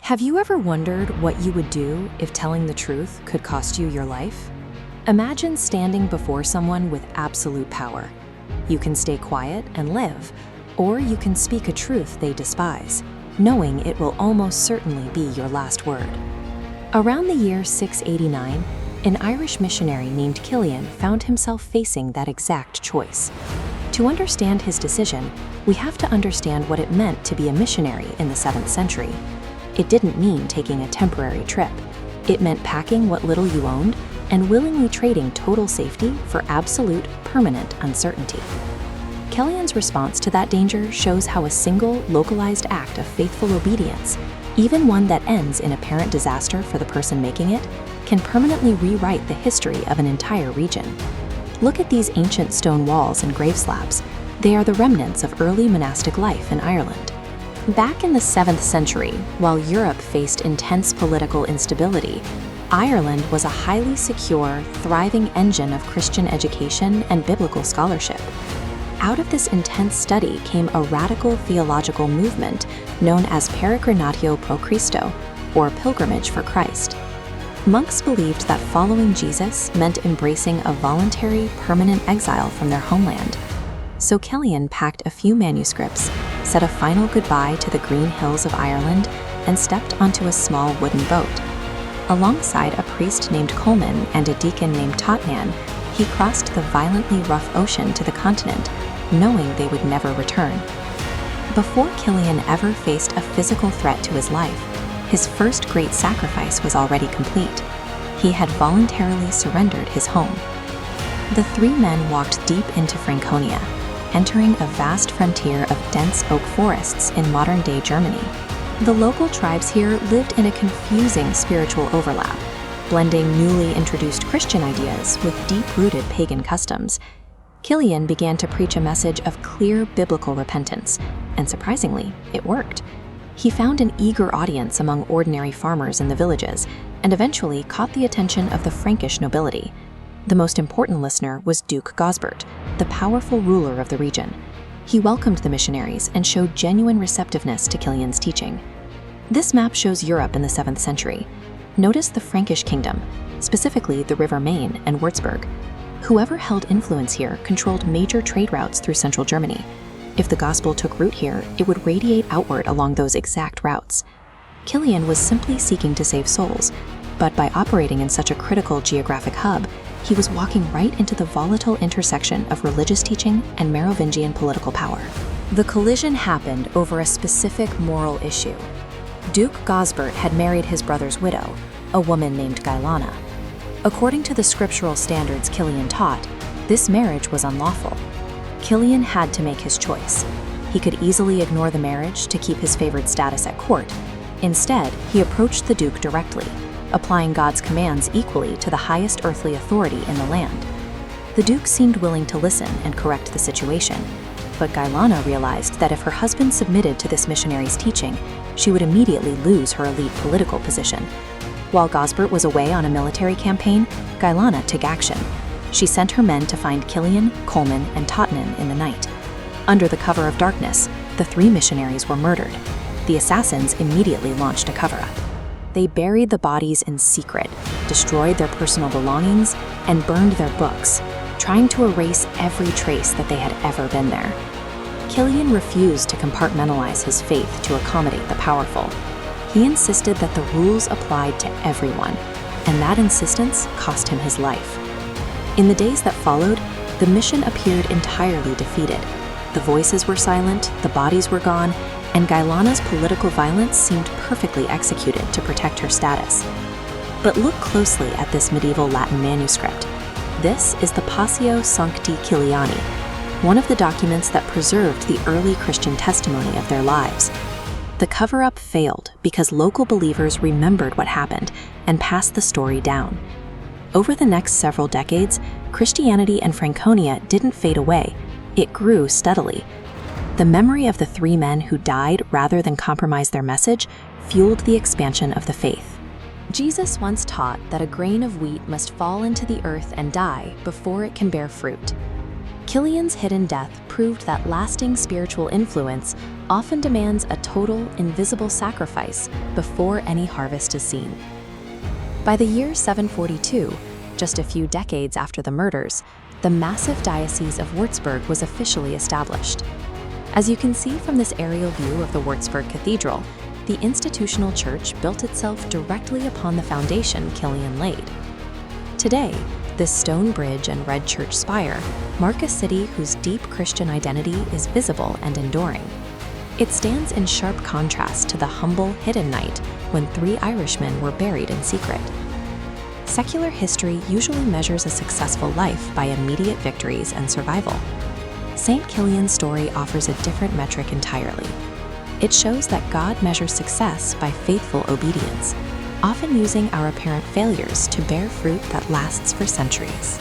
Have you ever wondered what you would do if telling the truth could cost you your life? Imagine standing before someone with absolute power. You can stay quiet and live, or you can speak a truth they despise, knowing it will almost certainly be your last word. Around the year 689, an Irish missionary named Kilian found himself facing that exact choice. To understand his decision, we have to understand what it meant to be a missionary in the 7th century. It didn't mean taking a temporary trip. It meant packing what little you owned and willingly trading total safety for absolute, permanent uncertainty. Kilian's response to that danger shows how a single, localized act of faithful obedience, even one that ends in apparent disaster for the person making it, can permanently rewrite the history of an entire region. Look at these ancient stone walls and grave slabs. They are the remnants of early monastic life in Ireland. Back in the 7th century, while Europe faced intense political instability, Ireland was a highly secure, thriving engine of Christian education and biblical scholarship. Out of this intense study came a radical theological movement known as Peregrinatio pro Christo, or Pilgrimage for Christ. Monks believed that following Jesus meant embracing a voluntary, permanent exile from their homeland. So Kilian packed a few manuscripts, said a final goodbye to the green hills of Ireland, and stepped onto a small wooden boat. Alongside a priest named Colman and a deacon named Totnan, he crossed the violently rough ocean to the continent, knowing they would never return. Before Kilian ever faced a physical threat to his life, his first great sacrifice was already complete. He had voluntarily surrendered his home. The three men walked deep into Franconia, entering a vast frontier of dense oak forests in modern-day Germany. The local tribes here lived in a confusing spiritual overlap, blending newly introduced Christian ideas with deep-rooted pagan customs. Kilian began to preach a message of clear biblical repentance, and surprisingly, it worked. He found an eager audience among ordinary farmers in the villages, and eventually caught the attention of the Frankish nobility. The most important listener was Duke Gozbert, the powerful ruler of the region. He welcomed the missionaries and showed genuine receptiveness to Kilian's teaching. This map shows Europe in the 7th century. Notice the Frankish kingdom, specifically the River Main and Würzburg. Whoever held influence here controlled major trade routes through central Germany. If the gospel took root here, it would radiate outward along those exact routes. Kilian was simply seeking to save souls, but by operating in such a critical geographic hub, he was walking right into the volatile intersection of religious teaching and Merovingian political power. The collision happened over a specific moral issue. Duke Gozbert had married his brother's widow, a woman named Gailana. According to the scriptural standards Kilian taught, this marriage was unlawful. Kilian had to make his choice. He could easily ignore the marriage to keep his favored status at court. Instead, he approached the Duke directly, applying God's commands equally to the highest earthly authority in the land. The Duke seemed willing to listen and correct the situation, but Gailana realized that if her husband submitted to this missionary's teaching, she would immediately lose her elite political position. While Gozbert was away on a military campaign, Gailana took action. She sent her men to find Kilian, Colman, and Totnan in the night. Under the cover of darkness, the three missionaries were murdered. The assassins immediately launched a cover-up. They buried the bodies in secret, destroyed their personal belongings, and burned their books, trying to erase every trace that they had ever been there. Kilian refused to compartmentalize his faith to accommodate the powerful. He insisted that the rules applied to everyone, and that insistence cost him his life. In the days that followed, the mission appeared entirely defeated. The voices were silent, the bodies were gone, and Gailana's political violence seemed perfectly executed to protect her status. But look closely at this medieval Latin manuscript. This is the Passio Sancti Kiliani, one of the documents that preserved the early Christian testimony of their lives. The cover-up failed because local believers remembered what happened and passed the story down. Over the next several decades, Christianity in Franconia didn't fade away, it grew steadily. The memory of the three men who died rather than compromise their message fueled the expansion of the faith. Jesus once taught that a grain of wheat must fall into the earth and die before it can bear fruit. Kilian's hidden death proved that lasting spiritual influence often demands a total, invisible sacrifice before any harvest is seen. By the year 742, just a few decades after the murders, the massive diocese of Würzburg was officially established. As you can see from this aerial view of the Würzburg Cathedral, the institutional church built itself directly upon the foundation Kilian laid. Today, this stone bridge and red church spire mark a city whose deep Christian identity is visible and enduring. It stands in sharp contrast to the humble, hidden night when 3 Irishmen were buried in secret. Secular history usually measures a successful life by immediate victories and survival. Saint Kilian's story offers a different metric entirely. It shows that God measures success by faithful obedience, often using our apparent failures to bear fruit that lasts for centuries.